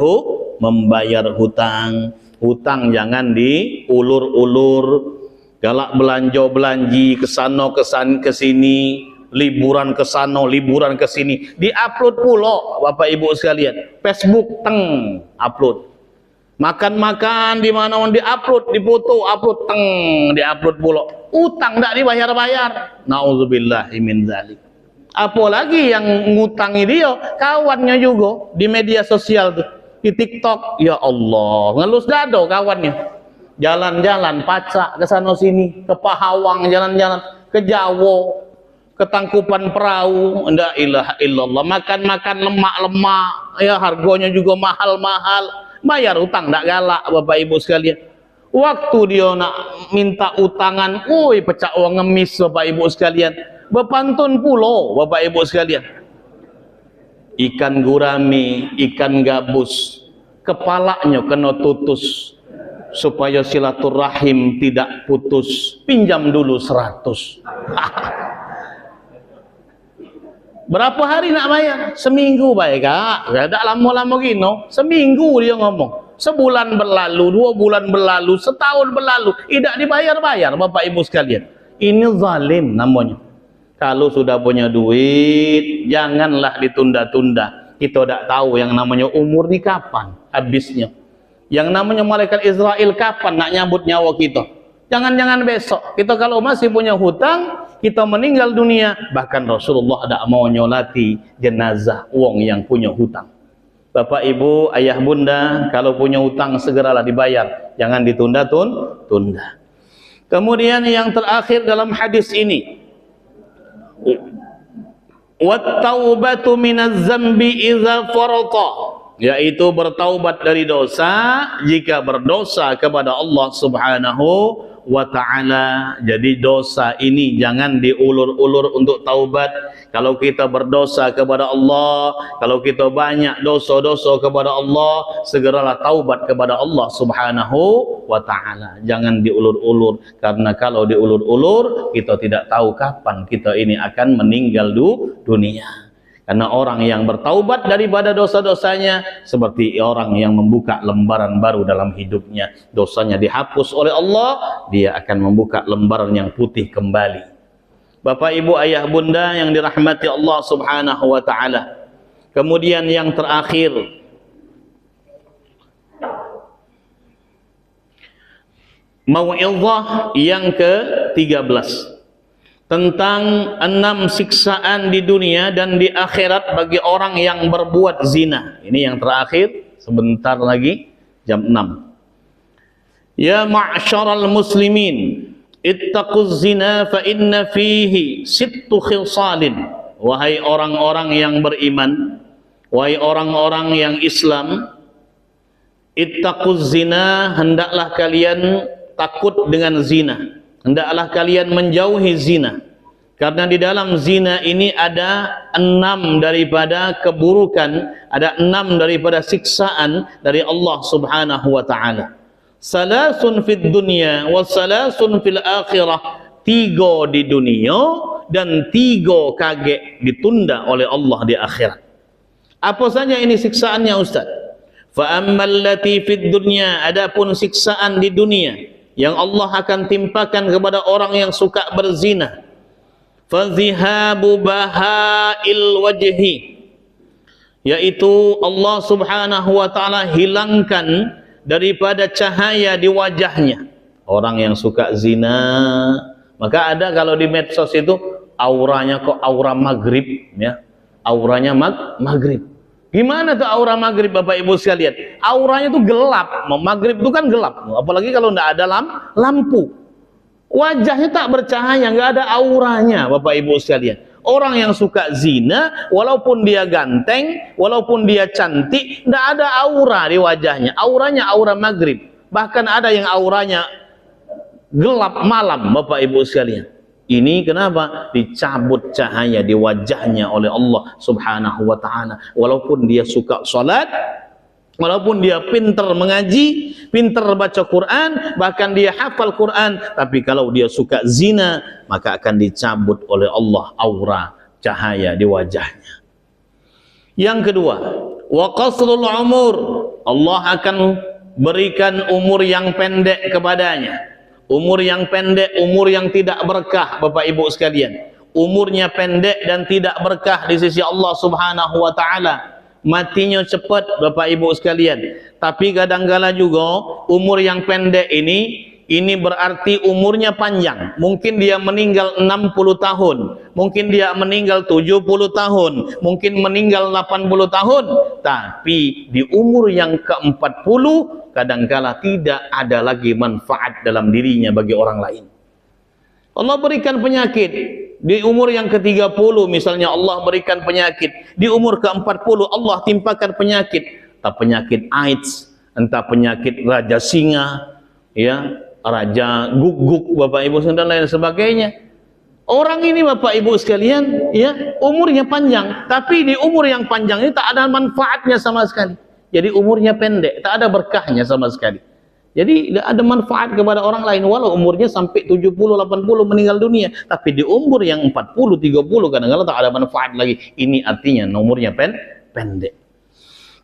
hutang. Hutang jangan diulur-ulur. Galak belanja-belanji kesana kesini, liburan ke sana, liburan ke sini, diupload pula Bapak Ibu sekalian. Facebook teng upload. Makan-makan di mana-mana diupload, dipoto, upload teng diupload pula. Utang tak dibayar-bayar. Nauzubillahi min dzalik. Apalagi yang ngutangi dia kawannya juga di media sosial tuh, di TikTok. Ya Allah, ngelus dado kawannya. Jalan-jalan pacak ke sana sini, ke Pahawang jalan-jalan, ke Jawa, ketangkupan perahu, la ilaha illallah, makan-makan lemak-lemak, ya harganya juga mahal-mahal, bayar utang tak galak Bapak Ibu sekalian. Waktu dia nak minta utangan, woi pecah uang ngemis Bapak Ibu sekalian, bepantun pulo Bapak Ibu sekalian. Ikan gurami, ikan gabus, kepalanya kena tutus, supaya silaturahim tidak putus, pinjam dulu 100. Berapa hari nak bayar? Seminggu baik kak. Tak lama-lama gini. Seminggu dia ngomong. Sebulan berlalu, 2 bulan berlalu, setahun berlalu, tidak dibayar-bayar Bapak Ibu sekalian. Ini zalim namanya. Kalau sudah punya duit, janganlah ditunda-tunda. Kita tidak tahu yang namanya umur ni kapan habisnya. Yang namanya malaikat Israel kapan nak nyambut nyawa kita. Jangan-jangan besok. Kita kalau masih punya hutang, kita meninggal dunia, bahkan Rasulullah tidak mau nyolati jenazah wong yang punya hutang. Bapak, Ibu, Ayah, Bunda, kalau punya hutang segeralah dibayar, jangan ditunda-tunda. Kemudian yang terakhir dalam hadis ini, wat-taubatu minaz zambi idza farata, yaitu bertaubat dari dosa jika berdosa kepada Allah Subhanahu wa ta'ala. Jadi dosa ini jangan diulur-ulur untuk taubat. Kalau kita berdosa kepada Allah, kalau kita banyak dosa-dosa kepada Allah, segeralah taubat kepada Allah Subhanahu wa ta'ala. Jangan diulur-ulur, karena kalau diulur-ulur kita tidak tahu kapan kita ini akan meninggal dunia. Karena orang yang bertaubat daripada dosa-dosanya seperti orang yang membuka lembaran baru dalam hidupnya. Dosanya dihapus oleh Allah, dia akan membuka lembaran yang putih kembali. Bapak, Ibu, Ayah, Bunda yang dirahmati Allah Subhanahu wa ta'ala. Kemudian yang terakhir, mau'izah yang ke-13 tentang 6 siksaan di dunia dan di akhirat bagi orang yang berbuat zina. Ini yang terakhir, sebentar lagi jam 6. Ya ma'syaral muslimin, ittaquz zina fa inna fihi sittu khisalin. Wahai orang-orang yang beriman, wahai orang-orang yang Islam, ittaquz zina, hendaklah kalian takut dengan zina. Hendaklah kalian menjauhi zina, karena di dalam zina ini ada 6 daripada keburukan, ada 6 daripada siksaan dari Allah Subhanahu wa ta'ala. Salasun fid dunya wa salasun fil akhirah, 3 di dunia dan 3 kagek ditunda oleh Allah di akhirat. Apa saja ini siksaannya, Ustaz? Fa ammal lati fid dunya, adapun siksaan di dunia yang Allah akan timpakan kepada orang yang suka berzina, fazihabu bahail wajhi, yaitu Allah Subhanahu wa ta'ala hilangkan daripada cahaya di wajahnya. Orang yang suka zina, maka ada kalau di medsos itu auranya kok aura maghrib, ya, auranya maghrib. Gimana tuh aura maghrib, Bapak Ibu sekalian? Auranya tuh gelap. Maghrib itu kan gelap, apalagi kalau tidak ada lampu. Wajahnya tak bercahaya, nggak ada auranya, Bapak Ibu sekalian. Orang yang suka zina, walaupun dia ganteng, walaupun dia cantik, tidak ada aura di wajahnya. Auranya aura maghrib. Bahkan ada yang auranya gelap malam, Bapak Ibu sekalian. Ini kenapa? Dicabut cahaya di wajahnya oleh Allah Subhanahu wa ta'ala. Walaupun dia suka salat, walaupun dia pintar mengaji, pintar baca Quran, bahkan dia hafal Quran, tapi kalau dia suka zina, maka akan dicabut oleh Allah aura cahaya di wajahnya. Yang kedua, wa qasrul umur, Allah akan berikan umur yang pendek kepadanya. Umur yang pendek, umur yang tidak berkah, Bapak Ibu sekalian. Umurnya pendek dan tidak berkah di sisi Allah Subhanahu wa ta'ala. Matinya cepat, Bapak Ibu sekalian. Tapi kadang-kala juga umur yang pendek ini berarti umurnya panjang. Mungkin dia meninggal 60 tahun, mungkin dia meninggal 70 tahun, mungkin meninggal 80 tahun. Tapi di umur yang ke-40 kadangkala tidak ada lagi manfaat dalam dirinya bagi orang lain. Allah berikan penyakit di umur yang ke-30, misalnya Allah berikan penyakit. Di umur ke-40 Allah timpakan penyakit, entah penyakit AIDS, entah penyakit raja singa, ya, raja guguk, Bapak Ibu dan lain sebagainya. Orang ini, Bapak Ibu sekalian, ya, umurnya panjang, tapi di umur yang panjang ini tak ada manfaatnya sama sekali. Jadi umurnya pendek, tak ada berkahnya sama sekali. Jadi tidak ada manfaat kepada orang lain, walau umurnya sampai 70-80 meninggal dunia, tapi di umur yang 40-30 kadang-kadang tak ada manfaat lagi. Ini artinya umurnya pendek.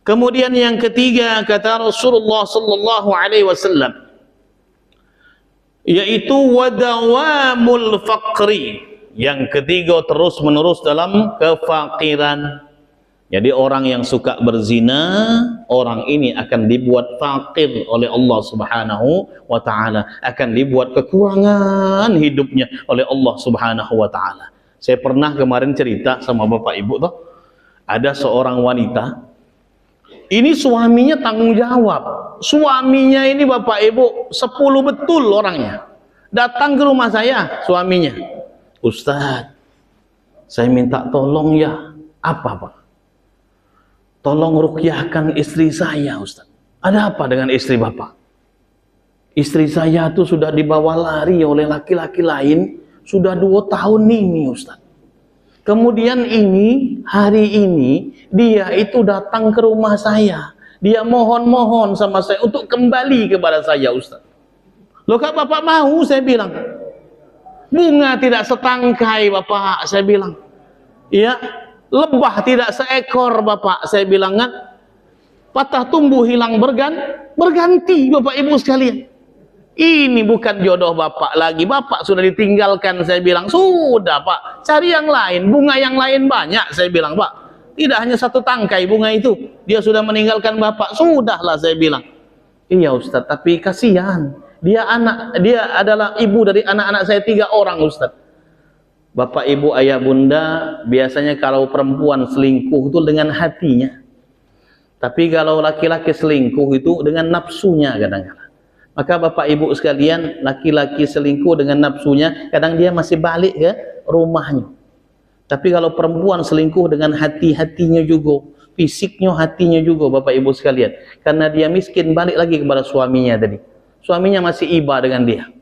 Kemudian yang ketiga, kata Rasulullah sallallahu alaihi wasallam, yaitu wadawamul faqri. Yang ketiga, terus menerus dalam kefakiran. Jadi orang yang suka berzina, orang ini akan dibuat fakir oleh Allah Subhanahu wa taala, akan dibuat kekurangan hidupnya oleh Allah Subhanahu wa taala. Saya pernah kemarin cerita sama Bapak Ibu toh, ada seorang wanita, ini suaminya tanggung jawab. Suaminya ini Bapak Ibu 10 betul orangnya. Datang ke rumah saya suaminya. Ustaz, saya minta tolong ya. Apa Pak? Tolong ruqyahkan istri saya Ustaz. Ada apa dengan istri Bapak? Istri saya tuh sudah dibawa lari oleh laki-laki lain sudah 2 tahun ini Ustaz. Kemudian hari ini dia itu datang ke rumah saya. Dia mohon-mohon sama saya untuk kembali kepada saya Ustaz. Loh kak Bapak mau? Saya bilang. Bunga tidak setangkai Bapak, saya bilang. Iya. Lebah tidak seekor Bapak, saya bilang kan. Patah tumbuh hilang berganti Bapak Ibu sekalian. Ini bukan jodoh Bapak lagi. Bapak sudah ditinggalkan, saya bilang. Sudah Pak, cari yang lain. Bunga yang lain banyak, saya bilang Pak. Tidak hanya 1 tangkai bunga itu. Dia sudah meninggalkan Bapak. Sudahlah, saya bilang. Iya Ustaz, tapi kasihan. Dia adalah ibu dari anak-anak saya 3 orang Ustaz. Bapak, Ibu, Ayah, Bunda, biasanya kalau perempuan selingkuh itu dengan hatinya. Tapi kalau laki-laki selingkuh itu dengan nafsunya kadang-kadang. Maka Bapak Ibu sekalian, laki-laki selingkuh dengan nafsunya, kadang dia masih balik ke rumahnya. Tapi kalau perempuan selingkuh dengan hati-hatinya juga, fisiknya, hatinya juga Bapak Ibu sekalian. Karena dia miskin, balik lagi kepada suaminya tadi. Suaminya masih iba dengan dia.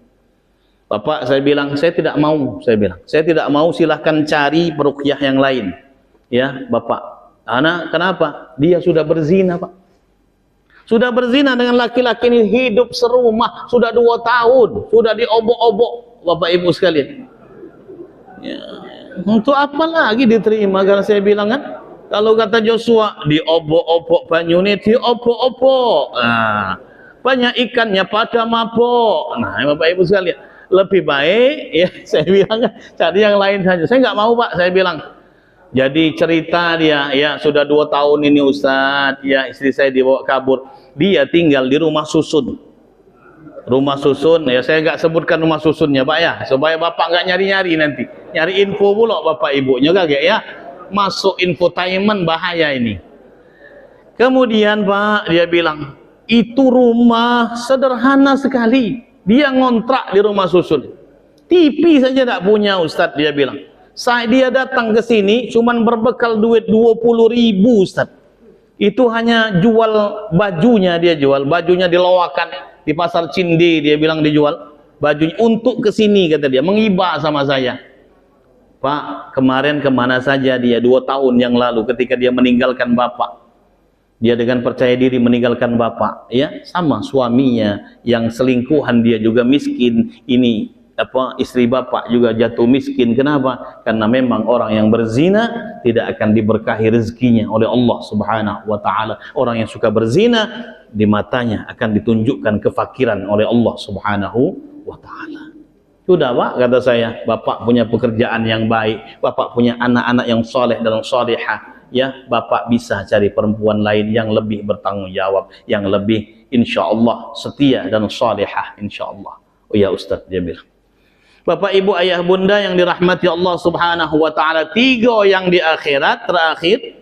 Bapak, saya bilang, saya tidak mau, saya bilang. Saya tidak mau, silahkan cari peruqyah yang lain. Ya, Bapak. Anak, kenapa? Dia sudah berzina, Pak. Sudah berzina dengan laki-laki ini, hidup serumah, sudah 2 tahun. Sudah diobok-obok, Bapak Ibu sekalian. Ya, untuk apa lagi diterima? Karena saya bilang kan, kalau kata Joshua, diobok-obok banyune, diobok-obok. Nah, banyak ikannya pada mabok. Nah, Bapak Ibu sekalian, lebih baik ya saya bilang cari yang lain saja. Saya nggak mau Pak, saya bilang. Jadi cerita dia ya sudah 2 tahun ini Ustadz, ya istri saya dibawa kabur. Dia tinggal di rumah susun. Rumah susun ya, saya nggak sebutkan rumah susunnya Pak ya, supaya Bapak nggak nyari-nyari nanti. Nyari info pula Bapak Ibunya kaget ya. Masuk infotainment bahaya ini. Kemudian Pak dia bilang, itu rumah sederhana sekali. Dia ngontrak di rumah susun. TV saja tak punya Ustadz, dia bilang. Dia datang ke sini cuman berbekal duit 20.000 Ustadz. Itu hanya jual bajunya, dia jual. Bajunya diloakan di pasar Cinde, dia bilang dijual. Bajunya untuk ke sini kata dia, menghibah sama saya. Pak, kemarin kemana saja dia 2 tahun yang lalu ketika dia meninggalkan Bapak. Dia dengan percaya diri meninggalkan Bapak, ya sama suaminya yang selingkuhan, dia juga miskin. Ini istri Bapak juga jatuh miskin. Kenapa? Karena memang orang yang berzina tidak akan diberkahi rezekinya oleh Allah Subhanahu wa taala. Orang yang suka berzina, di matanya akan ditunjukkan kefakiran oleh Allah Subhanahu wa taala. Sudah Pak, kata saya, Bapak punya pekerjaan yang baik, Bapak punya anak-anak yang soleh dan solehah. Ya, Bapak bisa cari perempuan lain yang lebih bertanggung jawab, yang lebih insya Allah setia dan salihah insya Allah. Oh ya Ustaz, dia bilang. Bapak Ibu Ayah Bunda yang dirahmati Allah Subhanahu wa taala, 3 yang di akhirat terakhir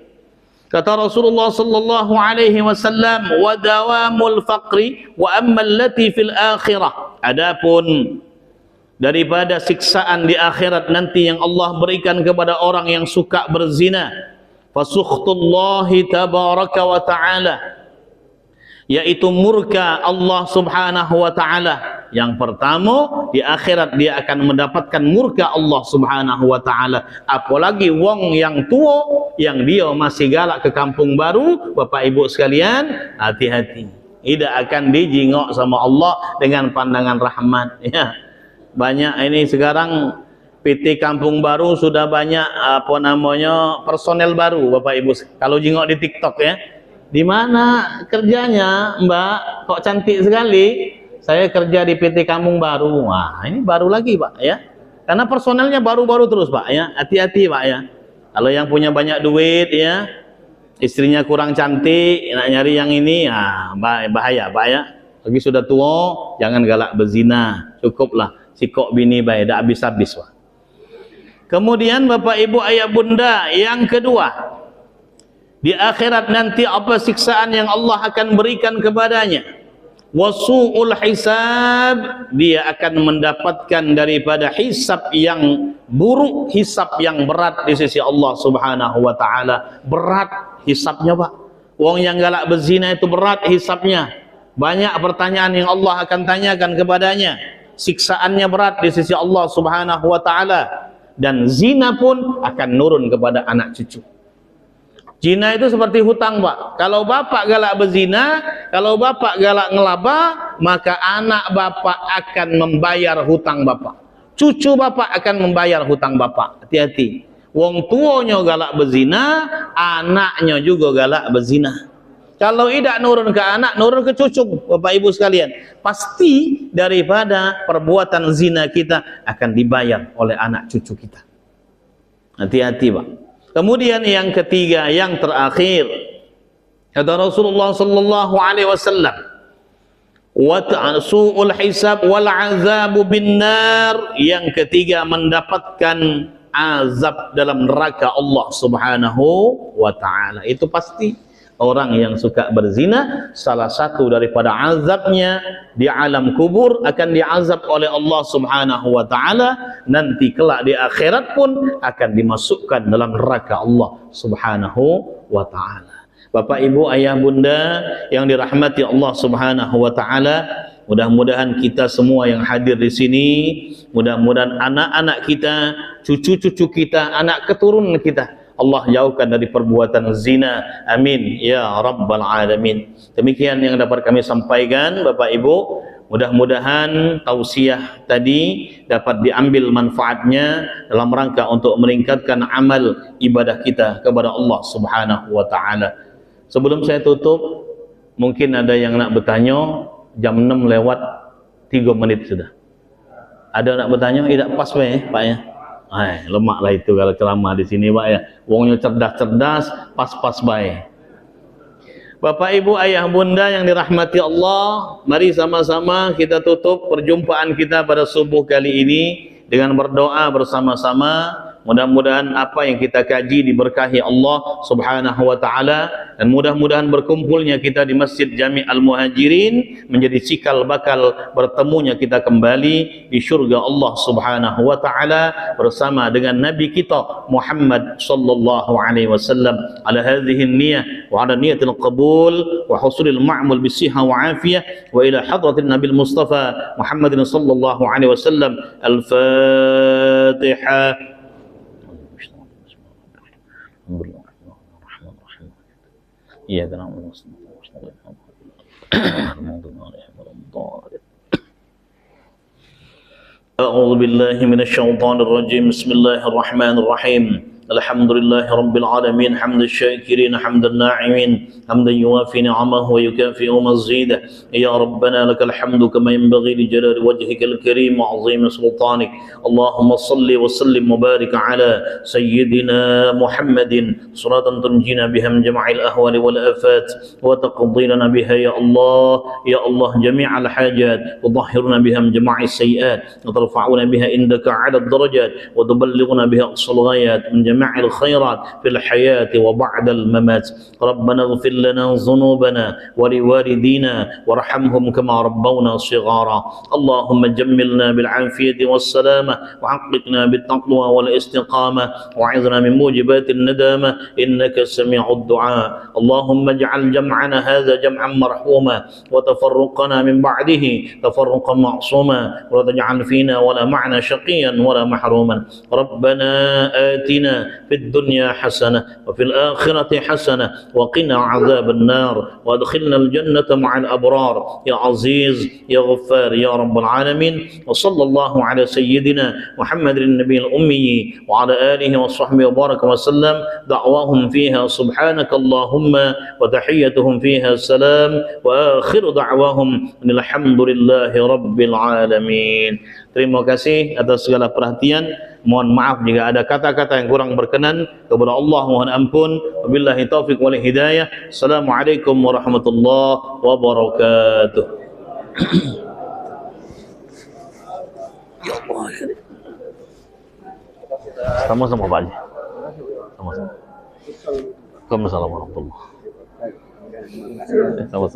kata Rasulullah sallallahu alaihi wasallam, wa dawamul faqri wa amma allati fil akhirah. Adapun daripada siksaan di akhirat nanti yang Allah berikan kepada orang yang suka berzina, fasukhutullahi tabaraka wa ta'ala, yaitu murka Allah Subhanahu wa ta'ala. Yang pertama, di akhirat dia akan mendapatkan murka Allah Subhanahu wa ta'ala. Apalagi wong yang tua, yang dia masih galak ke kampung baru, Bapak Ibu sekalian, hati-hati. Tidak akan dijingok sama Allah dengan pandangan rahmat ya. Banyak ini sekarang PT Kampung Baru sudah banyak personel baru Bapak Ibu. Kalau jengok di TikTok ya, di mana kerjanya Mbak? Kok cantik sekali? Saya kerja di PT Kampung Baru. Wah, ini baru lagi Pak ya. Karena personelnya baru-baru terus Pak ya. Hati-hati Pak ya. Kalau yang punya banyak duit ya, Istrinya kurang cantik, nak nyari yang ini, bahaya. Lagi sudah tua, jangan galak berzina. Cukuplah sikok bini baik, dah habis-habis. Kemudian Bapak Ibu ayah bunda, yang kedua, di akhirat nanti apa siksaan yang Allah akan berikan kepadanya? Wasu'ul hisab, dia akan mendapatkan daripada hisab yang buruk, hisab yang berat di sisi Allah Subhanahu wa taala. Berat hisabnya, Pak. Wong yang galak berzina itu berat hisabnya. Banyak pertanyaan yang Allah akan tanyakan kepadanya. Siksaannya berat di sisi Allah Subhanahu wa taala. Dan zina pun akan nurun kepada anak cucu. Zina itu seperti hutang, Pak. Kalau bapak galak berzina, kalau bapak galak ngelaba, maka anak bapak akan membayar hutang bapak. Cucu bapak akan membayar hutang bapak. Hati-hati. Wong tuanya galak berzina, anaknya juga galak berzina. Kalau tidak nurun ke anak, nurun ke cucu, Bapak Ibu sekalian. Pasti daripada perbuatan zina kita akan dibayar oleh anak cucu kita. Hati-hati, Pak. Kemudian yang ketiga, yang terakhir, kata Rasulullah sallallahu alaihi wasallam, wa ta'su'ul hisab wal 'adzabu bin nar. Yang ketiga, mendapatkan azab dalam neraka Allah Subhanahu wa taala. Itu pasti. Orang yang suka berzina, salah satu daripada azabnya di alam kubur akan diazab oleh Allah Subhanahu wa taala, nanti kelak di akhirat pun akan dimasukkan dalam neraka Allah Subhanahu wa taala. Bapak Ibu ayah bunda yang dirahmati Allah Subhanahu wa taala, mudah-mudahan kita semua yang hadir di sini, mudah-mudahan anak-anak kita, cucu-cucu kita, anak keturunan kita, Allah jauhkan dari perbuatan zina. Amin ya rabbal alamin. Demikian yang dapat kami sampaikan Bapak Ibu. Mudah-mudahan tausiah tadi dapat diambil manfaatnya dalam rangka untuk meningkatkan amal ibadah kita kepada Allah Subhanahu wa taala. Sebelum saya tutup, mungkin ada yang nak bertanya, jam 6 lewat 3 menit sudah. Ada nak bertanya? Tidak pas Pak ya? Lemaklah itu kalau ceramah di sini, Pak ya. Wongnya cerdas-cerdas, pas-pas baik. Bapak Ibu ayah bunda yang dirahmati Allah, mari sama-sama kita tutup perjumpaan kita pada subuh kali ini dengan berdoa bersama-sama. Mudah-mudahan apa yang kita kaji diberkahi Allah Subhanahu wa taala, dan mudah-mudahan berkumpulnya kita di Masjid Jami' Al-Muhajirin menjadi cikal bakal bertemunya kita kembali di syurga Allah Subhanahu wa taala bersama dengan Nabi kita Muhammad sallallahu alaihi wasallam. Ala hadhihi an-niyyah wa ala niyatil qabul wa husulil ma'mul bisihha wa afiyah wa ila hadratin Nabil Mustafa Muhammadin sallallahu alaihi wasallam. Al-Fatihah. إياك نعبد ونستعين أعوذ بالله من الشيطان الرجيم بسم الله الرحمن الرحيم الحمد لله رب العالمين حمد الشاكرين حمد الناعمين حمدا يوافي نعمه ويكافئ مزيده يا ربنا لك الحمد كما ينبغي لجلال وجهك الكريم وعظيم سلطانك اللهم صل وسلم وبارك على سيدنا محمد صلاة تنجينا بها من جميع الأهوال والآفات وتقضي لنا بها يا الله جميع الحاجات وتطهرنا بها من جميع السيئات وترفعنا بها عندك على الدرجات وتبلغنا بها أقصى الغايات من جميع الخيرات في الحياة وبعد الممات ربنا اغفر لنا ذنوبنا ولوالدينا وارحمهم كما ربونا صغارا اللهم جملنا بالعافية والسلامة وحققنا بالتقوى والاستقامة وعظنا من موجبات الندامة إنك سميع الدعاء اللهم اجعل جمعنا هذا جمعا مرحوما وتفرقنا من بعده تفرقا معصوما ولا تجعل فينا ولا معنا شقيا ولا محروما ربنا آتنا في الدنيا حسنة وفي الآخرة حسنة وقنا عذاب النار وادخلنا الجنة مع الأبرار يا عزيز يا غفار يا رب العالمين وصلى الله على سيدنا محمد النبي الأمي وعلى آله وصحبه وبارك وسلم دعواهم فيها سبحانك اللهم وتحيتهم فيها السلام وآخر دعواهم الحمد لله رب العالمين. Terima kasih atas segala perhatian. Mohon maaf jika ada kata-kata yang kurang berkenan. Kepada Allah mohon ampun. Wabillahi taufiq wal hidayah. Assalamualaikum warahmatullahi wabarakatuh. Ya Allah. Sama-sama Pak Haji. Sama-sama. Waalaikumsalam warahmatullahi wabarakatuh. Sama-sama.